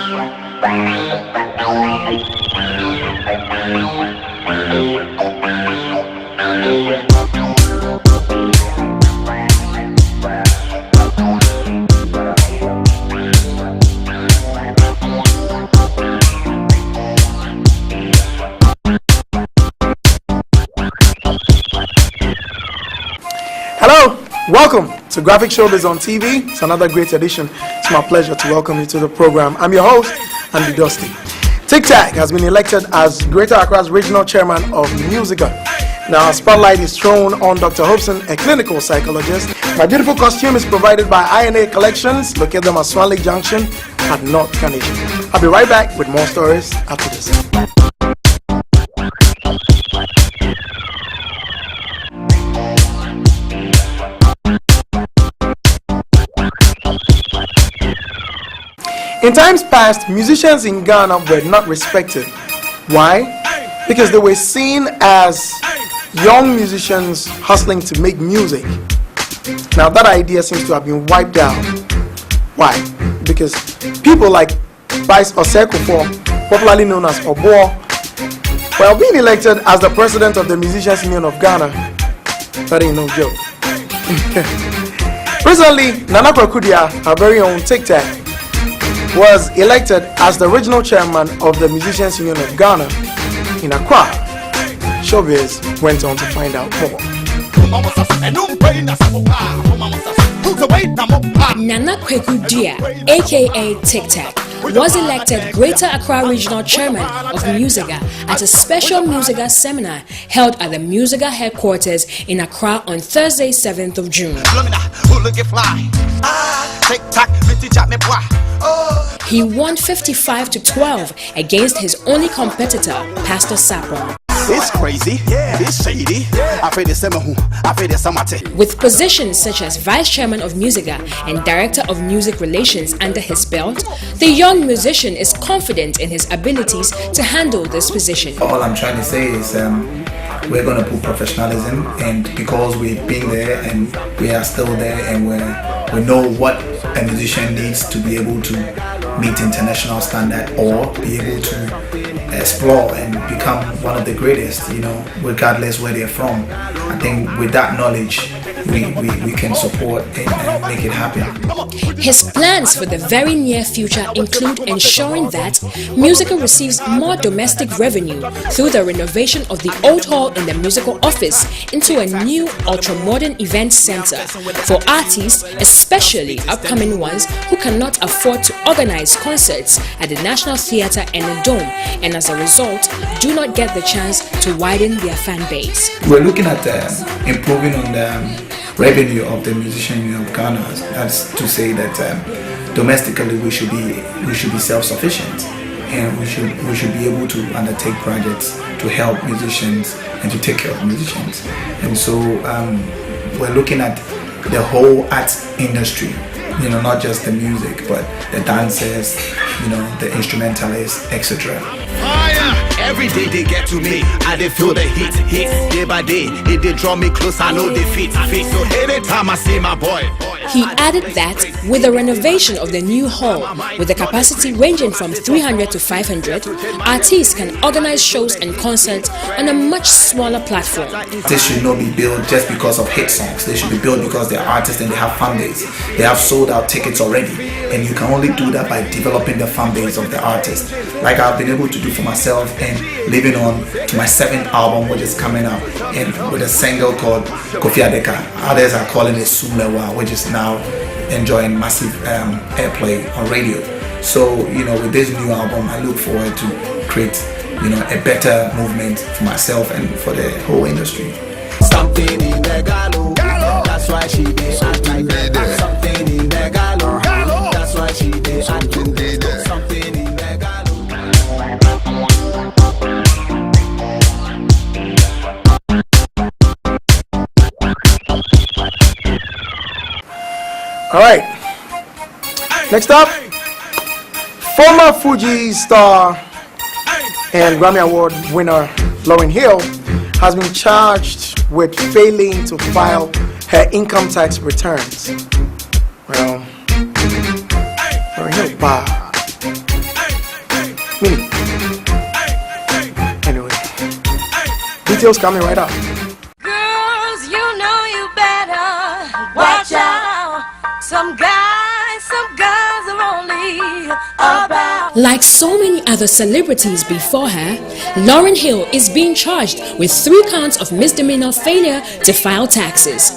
Hello, welcome to Graphic Showbiz on TV. It's another great edition. It's my pleasure to welcome you to the program. I'm your host, Andy Dusty. Tic Tac has been elected as Greater Accra's regional chairman of Musica. Now, spotlight is thrown on Dr. Hobson, a clinical psychologist. My beautiful costume is provided by INA Collections. Locate them at Swan Lake Junction at North Carnation. I'll be right back with more stories after this. In times past, musicians in Ghana were not respected. Why? Because they were seen as young musicians hustling to make music. Now that idea seems to have been wiped out. Why? Because people like Vice Osekufo, popularly known as Obo, while being elected as the president of the Musicians Union of Ghana, that ain't no joke. Recently, Nana Kwakudia, our very own Tic Tac, was elected as the regional chairman of the Musicians Union of Ghana in Accra. Showbiz went on to find out more. Nana Kwakudia, aka Tic Tac, was elected Greater Accra Regional Chairman of Musica at a special Musica seminar held at the Musica headquarters in Accra on Thursday, 7th of June. He won 55-12 against his only competitor, Pastor Sapon. It's crazy, it's shady. With positions such as Vice Chairman of Musica and Director of Music Relations under his belt, the young musician is confident in his abilities to handle this position. All I'm trying to say is we're going to put professionalism, and because we've been there and we are still there, and we know what a musician needs to be able to meet international standard or be able to explore and become one of the greatest, regardless where they're from. I think with that knowledge, we can support and make it happen. His plans for the very near future include ensuring that Musica receives more domestic revenue through the renovation of the old hall in the musical office into a new ultra-modern event center for artists, especially upcoming ones who cannot afford to organize concerts at the National Theatre and the Dome, and as a result, do not get the chance to widen their fan base. We're looking at improving on the revenue of the Musician Union of Ghana. That's to say that domestically we should be self-sufficient, and we should be able to undertake projects to help musicians and to take care of musicians. And so we're looking at the whole arts industry, not just the music, but the dancers, the instrumentalists, etc. Every day they get to me, I they feel the heat. Day by day, if they draw me close, I know they fit. So anytime I see my boy. He added that with the renovation of the new hall, with the capacity ranging from 300 to 500, artists can organize shows and concerts on a much smaller platform. This should not be built just because of hit songs. They should be built because they're artists and they have fan base. They have sold out tickets already, and you can only do that by developing the fan base of the artist. Like I've been able to do for myself, and living on to my 7th album, which is coming up, and with a single called Kofi Adeka. Others are calling it Sulewa, which is now enjoying massive airplay on radio. So with this new album, I look forward to create a better movement for myself and for the whole industry. Something in the galo, that's why she did act like that. Something in the galo, that's why she did act like that. Something in the galo. All right. Next up, former Fuji star and Grammy Award winner Lauryn Hill has been charged with failing to file her income tax returns. Well, Lauryn Hill bad. Meaning. Anyway, details coming right up. Girls, you know you better watch out. Some guys are only about. Like so many other celebrities before her, Lauryn Hill is being charged with 3 counts of misdemeanor failure to file taxes.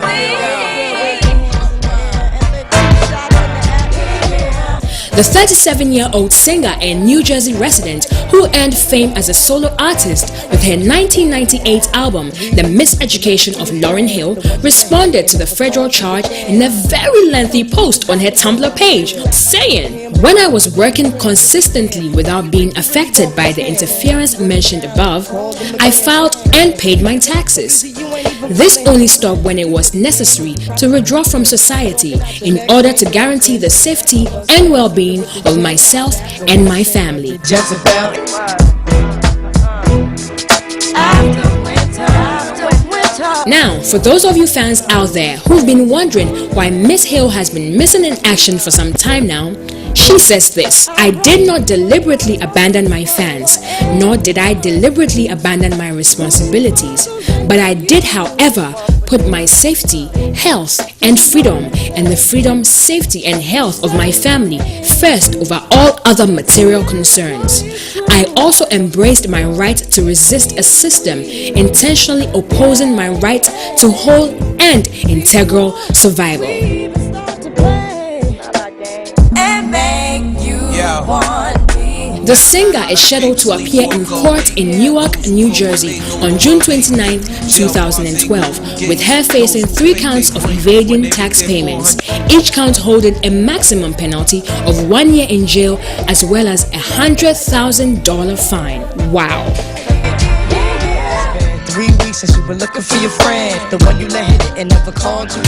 The 37-year-old singer and New Jersey resident who earned fame as a solo artist with her 1998 album, The Miseducation of Lauryn Hill, responded to the federal charge in a very lengthy post on her Tumblr page, saying, "When I was working consistently without being affected by the interference mentioned above, I filed and paid my taxes. This only stopped when it was necessary to withdraw from society in order to guarantee the safety and well-being of myself and my family." Now, for those of you fans out there who've been wondering why Miss Hill has been missing in action for some time now, she says this: "I did not deliberately abandon my fans, nor did I deliberately abandon my responsibilities, but I did, however, put my safety, health, and freedom, and the freedom, safety, and health of my family first over all other material concerns. I also embraced my right to resist a system intentionally opposing my right to whole and integral survival." The singer is scheduled to appear in court in Newark, New Jersey on June 29, 2012, with her facing 3 counts of evading tax payments, each count holding a maximum penalty of 1 year in jail as well as a $100,000 fine. Wow. 3 weeks since you were looking for your friend, the one you let hit it and never called you.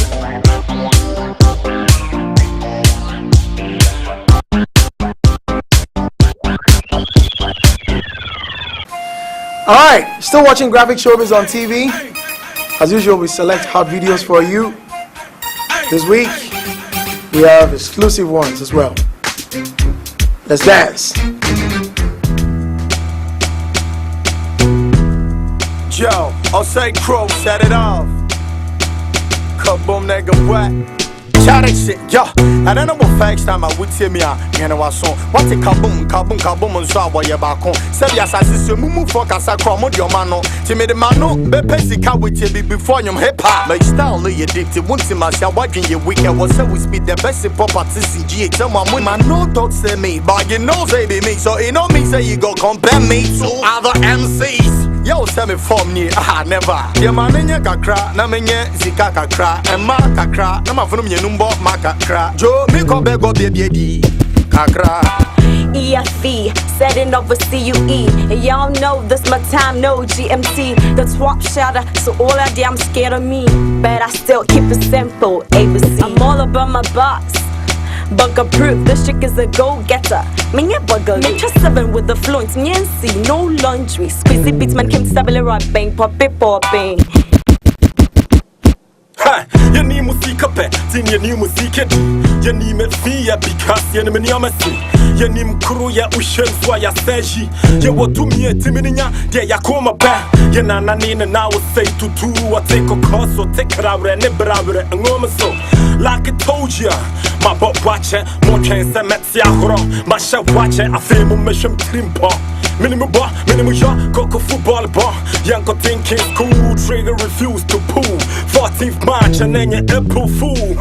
Alright, still watching Graphic Showbiz on TV. As usual, we select hot videos for you. This week, we have exclusive ones as well. Let's dance. Joe, I'll say Crow, set it off. Kaboom, nigga, what? Chatty shit, yo. I don't know what facts time I would see me out. You know what song? What a kaboom, kaboom, kaboom, and so what you're back on. Say, yes, I see you move for Casacrom, what your man, Timmy the man, be Pessy car with you before you hip hop. My style, lay addicted, once in my shall watching your weekend was so we speed the best in pop at CCG. Someone with my no dogs say me, but you know, say be me, so you know me, say you go compare me to other MCs. Yo, tell me from me, never. Your man in your kakra, na menye zika kakra, and ma kakra, na ma from your number makakra. Joe, me go beg go baby kakra. EFE, setting over CUE. And y'all know this my time, no GMT. The swap shatter, so all that damn scared of me. But I still keep it simple, ABC. I'm all about my box. Bugger proof, this chick is a go-getter. Me bugger, me trust 7 with the fluent. Me and see, no laundry. Squeezy beats, man, came to stable right bang, pop it, popping. You need music up, sing your new music. You need me fear because you need me see. You need crew, ya ocean, so ya say you want to me a Timinia, there ya come back. You nana now say to two, or take a course or take it out and never and almost so. Like I told ya, my butt watcher, more chance than Metsia Horo, my chef watcher, I feel my mission trimpo. Minimum bar, minimum shot, coco football bar. Young thinking school, trigger refused to pull. 14th March and then your April Fool.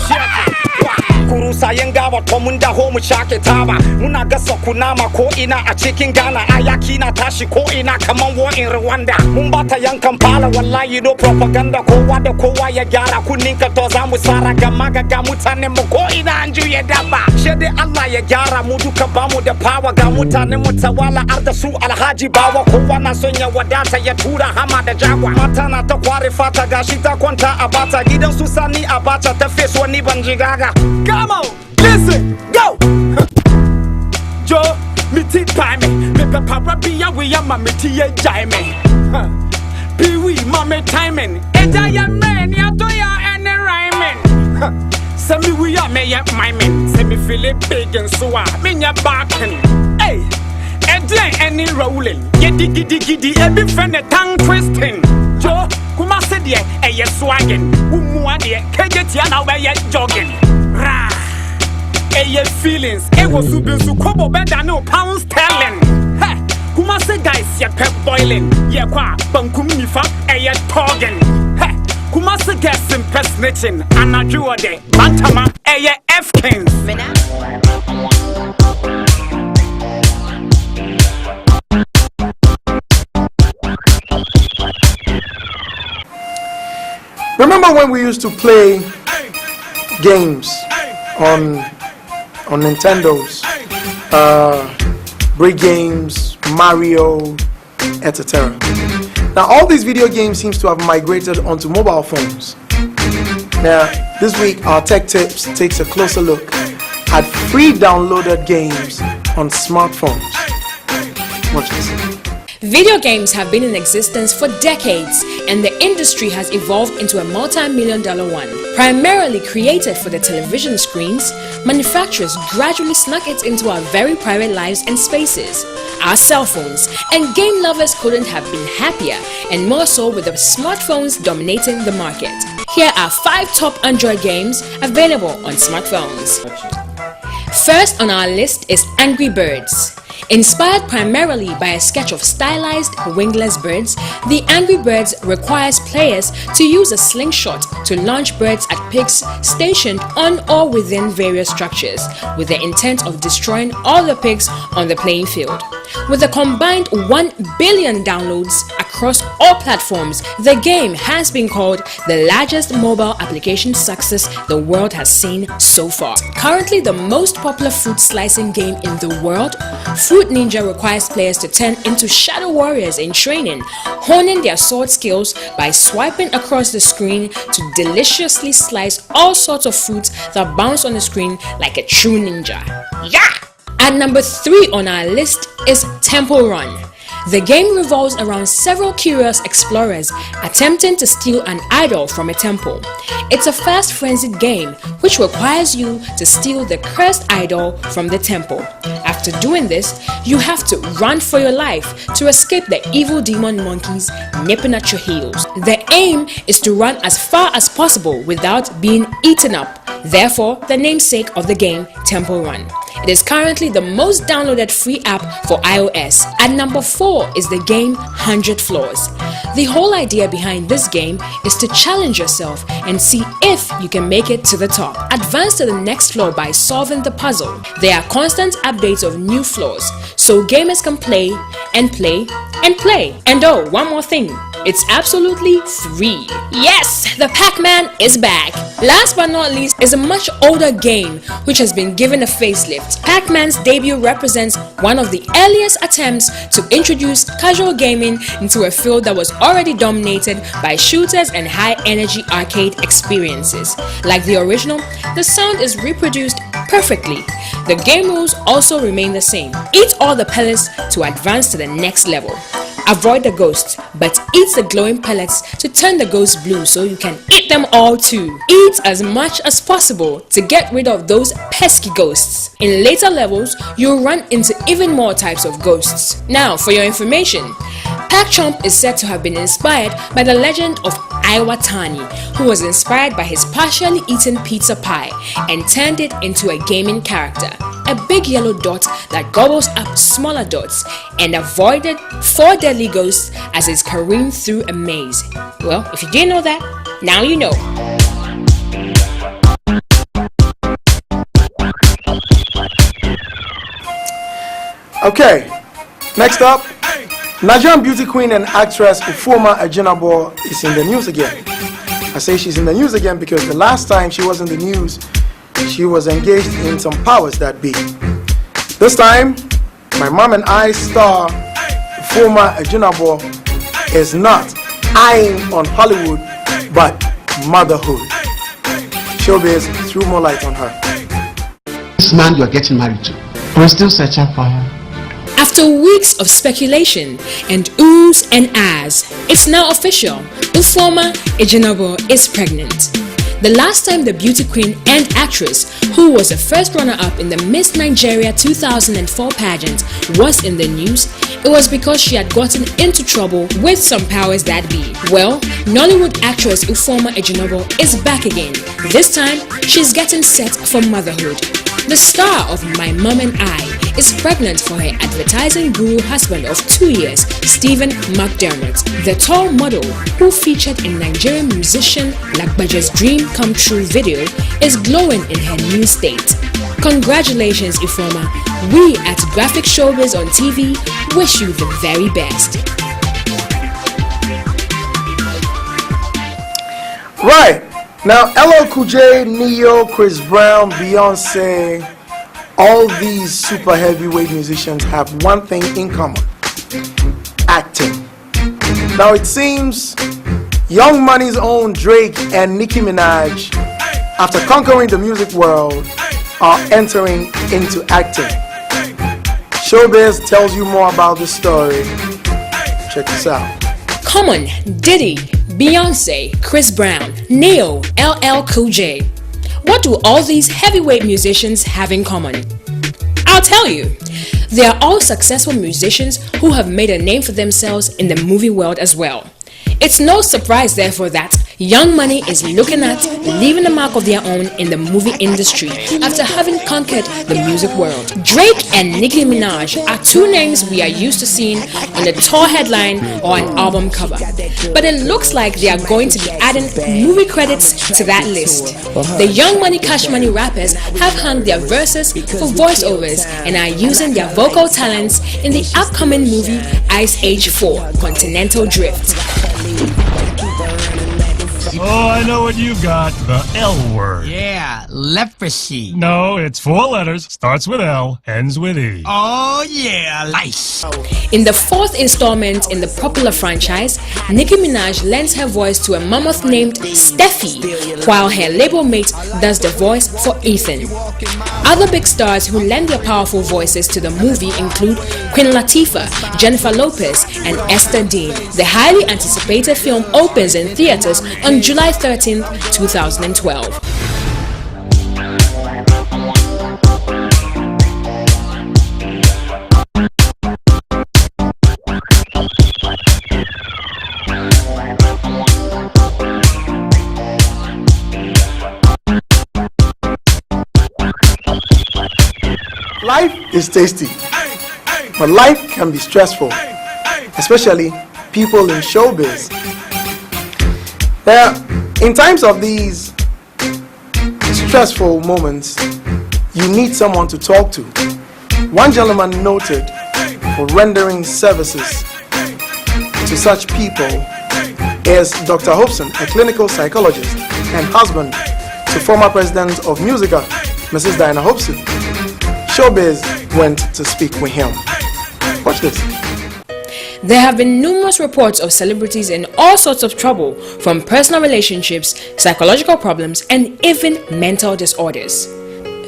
Kurusa yenga wa tomunda home shake taba. Munaga sokunama ko ina a chicken Ghana. Ayaki na tashi ko ina kaman war in Rwanda. Mumbata yang Kampala wallahi no propaganda ko wada ko waya gyara kuninka to zamu sara gamaga ga mutane mu ko ina anju ya daba. Shede Allah ya gyara mu duka bamu da power ga mutane mutawala arda su alhaji bawa ko wana sonya wadata ya tura hama da jagwa. Mata na ta kware fata gashi ta kwanta a bata gidan su sani a bata ta face wani banjigaga. Come on, listen, go! Joe, me tea time, me papa be we am my tea jime. Pee wee, mammy timing, and I am man, ya do ya and rhyming. Send me we are me my men, send me feel it big and so I mean your barking. Hey, and then penny rolling. Get diggy, every friend a tongue twisting. Joe, kuma said ye, a ye swagging. Umuadi, Kajetiana, where ye jogging. Rah, a ye feelings. It was subin to kobo better no pounds sterling. Hey, kuma said guys, ye pep boiling. Ye qua, bunkum nifa, a ye togging. Hey, kuma said guess impersonating. Anna Juade, Bantama, a ye F-Kings. Remember when we used to play games on Nintendos, break games, Mario, etc. Now all these video games seems to have migrated onto mobile phones. Now this week our Tech Tips takes a closer look at free downloaded games on smartphones. Watch this. Video games have been in existence for decades, and the industry has evolved into a multi-million-dollar one. Primarily created for the television screens, manufacturers gradually snuck it into our very private lives and spaces, our cell phones, and game lovers couldn't have been happier, and more so with the smartphones dominating the market. Here are 5 top Android games available on smartphones. First on our list is Angry Birds. Inspired primarily by a sketch of stylized wingless birds, the Angry Birds requires players to use a slingshot to launch birds at pigs stationed on or within various structures, with the intent of destroying all the pigs on the playing field. With a combined 1 billion downloads across all platforms, the game has been called the largest mobile application success the world has seen so far. Currently the most popular fruit slicing game in the world, Fruit Ninja requires players to turn into shadow warriors in training, honing their sword skills by swiping across the screen to deliciously slice all sorts of fruits that bounce on the screen like a true ninja. Yeah! At number 3 on our list is Temple Run. The game revolves around several curious explorers attempting to steal an idol from a temple. It's a fast frenzied game which requires you to steal the cursed idol from the temple. After doing this, you have to run for your life to escape the evil demon monkeys nipping at your heels. The aim is to run as far as possible without being eaten up. Therefore, the namesake of the game, Temple Run. It is currently the most downloaded free app for iOS. At number 4 is the game 100 Floors. The whole idea behind this game is to challenge yourself and see if you can make it to the top. Advance to the next floor by solving the puzzle. There are constant updates of new floors, so gamers can play and play and play. And oh, one more thing. It's absolutely free. Yes, the Pac-Man is back. Last but not least is a much older game which has been given a facelift. Pac-Man's debut represents one of the earliest attempts to introduce casual gaming into a field that was already dominated by shooters and high-energy arcade experiences. Like the original, the sound is reproduced perfectly. The game rules also remain the same. Eat all the pellets to advance to the next level. Avoid the ghosts, but eat the glowing pellets to turn the ghosts blue so you can eat them all too. Eat as much as possible to get rid of those pesky ghosts. In later levels, you'll run into even more types of ghosts. Now, for your information, Pac-Chomp is said to have been inspired by the legend of Iwatani, who was inspired by his partially eaten pizza pie and turned it into a gaming character. A big yellow dot that gobbles up smaller dots and avoided 4 deadly ghosts as it's careened through a maze. Well, if you didn't know that, now you know. Okay, next up, Nigerian beauty queen and actress Ufoma Ejinabo is in the news again. I say she's in the news again because the last time she was in the news, she was engaged in some powers that be. This time, my mom and I star Ufoma Ejinabo is not eyeing on Hollywood, but motherhood. Showbiz threw more light on her. This man you're getting married to, we're still searching for him. After weeks of speculation and oohs and ahs, it's now official. Ufoma Ejinabo is pregnant. The last time the beauty queen and actress, who was the first runner-up in the Miss Nigeria 2004 pageant, was in the news, it was because she had gotten into trouble with some powers that be. Well, Nollywood actress Ufoma Ejinobo is back again. This time, she's getting set for motherhood. The star of My Mum and I is pregnant for her advertising guru husband of 2 years, Stephen McDermott. The tall model, who featured in Nigerian musician Lagbaja's Dream Come True video, is glowing in her new state. Congratulations, Ifoma. We at Graphic Showbiz on TV wish you the very best. Right. Now, LL Cool J, Neo, Chris Brown, Beyonce, all these super heavyweight musicians have one thing in common: acting. Now, it seems Young Money's own Drake and Nicki Minaj, after conquering the music world, are entering into acting. Showbiz tells you more about this story. Check this out. Common, Diddy, Beyonce, Chris Brown, Neo, LL Cool J. What do all these heavyweight musicians have in common? I'll tell you. They are all successful musicians who have made a name for themselves in the movie world as well. It's no surprise, therefore, that Young Money is looking at leaving a mark of their own in the movie industry after having conquered the music world. Drake and Nicki Minaj are two names we are used to seeing on a tour headline or an album cover. But it looks like they are going to be adding movie credits to that list. The Young Money Cash Money rappers have hung their verses for voiceovers and are using their vocal talents in the upcoming movie Ice Age 4 Continental Drift. Oh, I know what you got. The L word. Yeah, leprosy. No, it's 4 letters. Starts with L, ends with E. Oh yeah, lice. In the 4th installment in the popular franchise, Nicki Minaj lends her voice to a mammoth named Steffi, while her label mate does the voice for Ethan. Other big stars who lend their powerful voices to the movie include Queen Latifah, Jennifer Lopez, and Esther Dean. The highly anticipated film opens in theaters on July 13th, 2012. Life is tasty, but life can be stressful, especially people in showbiz. In times of these stressful moments, you need someone to talk to. One gentleman noted for rendering services to such people is Dr. Hobson, a clinical psychologist and husband to former president of Musica, Mrs. Diana Hobson. Showbiz went to speak with him. Watch this. There have been numerous reports of celebrities in all sorts of trouble, from personal relationships, psychological problems, and even mental disorders.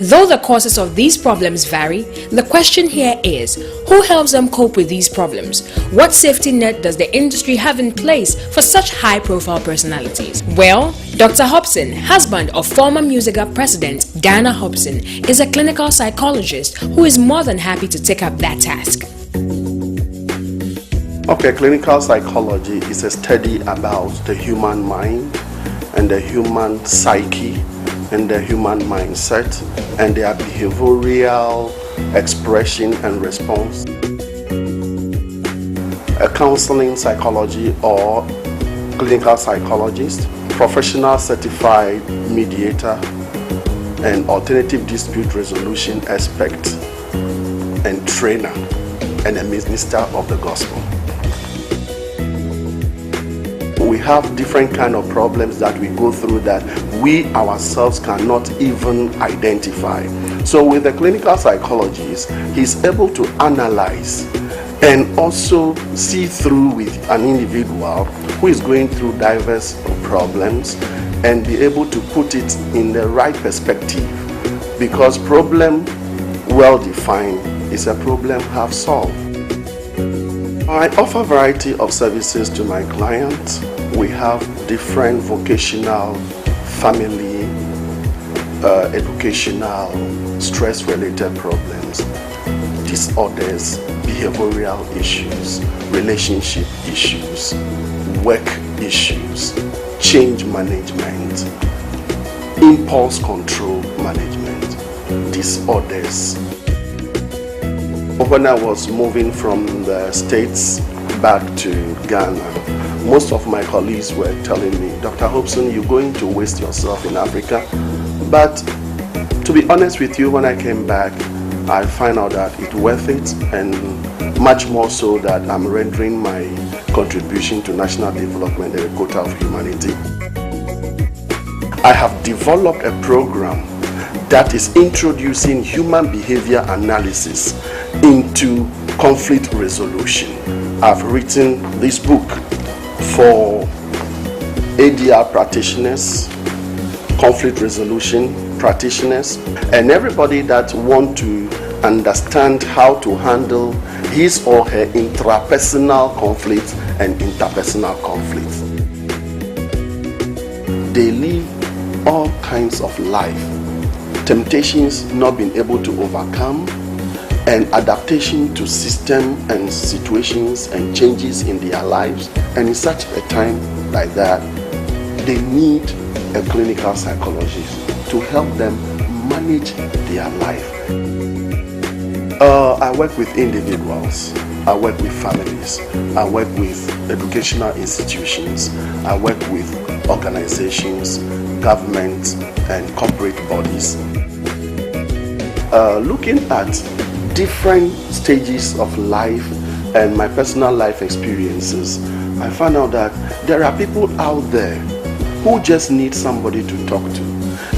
Though the causes of these problems vary, the question here is, who helps them cope with these problems? What safety net does the industry have in place for such high-profile personalities? Well, Dr. Hobson, husband of former Musica president Diana Hobson, is a clinical psychologist who is more than happy to take up that task. Okay, clinical psychology is a study about the human mind and the human psyche and the human mindset and their behavioral expression and response. A counseling psychology or clinical psychologist, professional certified mediator, and alternative dispute resolution expert and trainer, and a minister of the gospel. We have different kind of problems that we go through that we ourselves cannot even identify. So with the clinical psychologist, he's able to analyze and also see through with an individual who is going through diverse problems and be able to put it in the right perspective, because problem well defined is a problem half solved. I offer a variety of services to my clients. We have different vocational, family, educational, stress-related problems, disorders, behavioral issues, relationship issues, work issues, change management, impulse control management, disorders. When I was moving from the States back to Ghana, most of my colleagues were telling me, Dr. Hobson, you're going to waste yourself in Africa. But to be honest with you, when I came back, I find out that it's worth it, and much more so that I'm rendering my contribution to national development and the quota of humanity. I have developed a program that is introducing human behavior analysis into conflict resolution. I've written this book for ADR practitioners, conflict resolution practitioners, and everybody that want to understand how to handle his or her intrapersonal conflicts and interpersonal conflicts. They live all kinds of life, temptations not being able to overcome, and adaptation to system and situations and changes in their lives. And in such a time like that, they need a clinical psychologist to help them manage their life. I work with individuals, I work with families, I work with educational institutions, I work with organizations, governments, and corporate bodies. Looking at different stages of life and my personal life experiences, I found out that there are people out there who just need somebody to talk to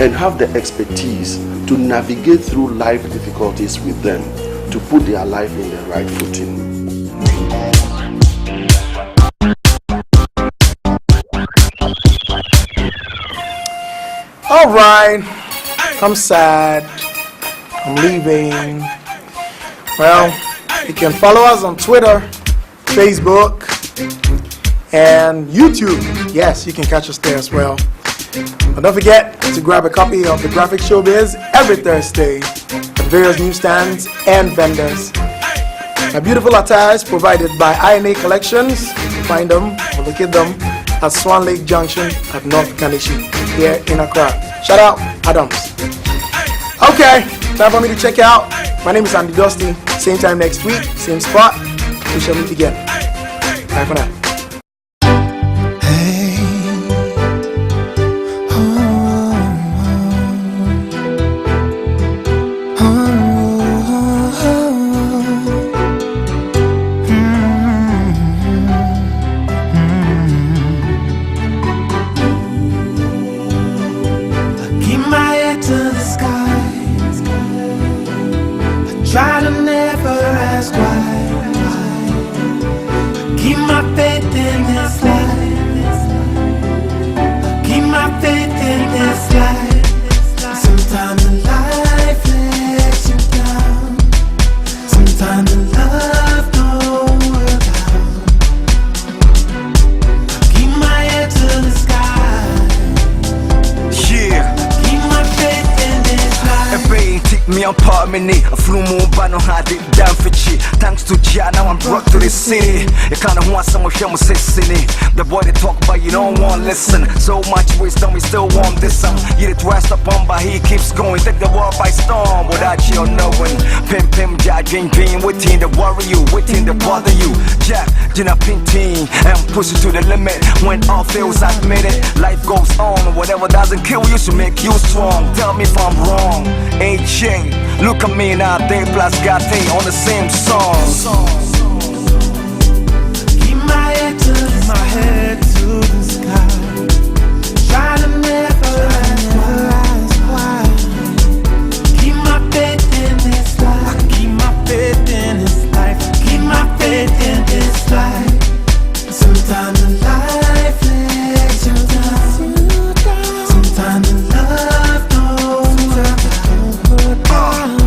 and have the expertise to navigate through life difficulties with them, to put their life in the right footing. All right, I'm sad. I'm leaving. Well, you can follow us on Twitter, Facebook, and YouTube. Yes, you can catch us there as well. But don't forget to grab a copy of the graphic Showbiz every Thursday at various newsstands and vendors. My beautiful attire is provided by INA Collections. Find them or locate them at Swan Lake Junction at North Kanishi here in Accra. Shout out Adams. Okay, time for me to check out. My name is Andy Dusty. Same time next week, same spot. We shall meet again. Bye for now. Try to never ask why. Keep my faith in this life. Keep my faith in this life. Sometimes the life lets you down. Sometimes the love don't work out. Keep my head to the sky. Yeah. Keep my faith in this life. Me on Parmini, a flew moon, but no had it down for chi. Thanks to Jah, now I'm brought to the city. You kinda want someone show me city. The boy they talk but you don't want listen. So much wisdom, we still want this song. You the twist upon, but he keeps going. Take the world by storm without you knowing. Pim, Jah, Jing, waiting to worry you, waiting to bother you. Jack, Gina Pinteen, and push it to the limit. When all fails, admit it. Life goes on, whatever doesn't kill you should make you strong. Tell me if I'm wrong. AJ. Look at me now, they plus got they on the same song. Keep my head to the sky. Try to never ask why. Keep my faith in this life. Keep my faith in this life. Keep my faith in this life. Sometimes the life lets you down. Sometimes the love don't work out.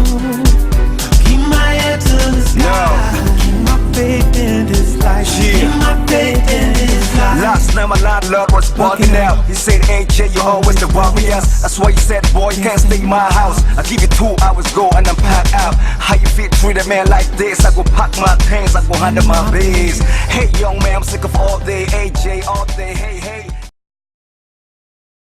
Keep my head to the sky. Keep my faith in this life. Keep my faith in this life. Last night my landlord was bugging out. He said, AJ, you always the warriors. That's why he said, boy, you can't stay in my house. I give you 2 hours, go and I'm packed out. How you feel treat a man like this? I go pack my things, I go handle my biz. Hey, young man, I'm sick of all day. AJ, all day, hey, hey.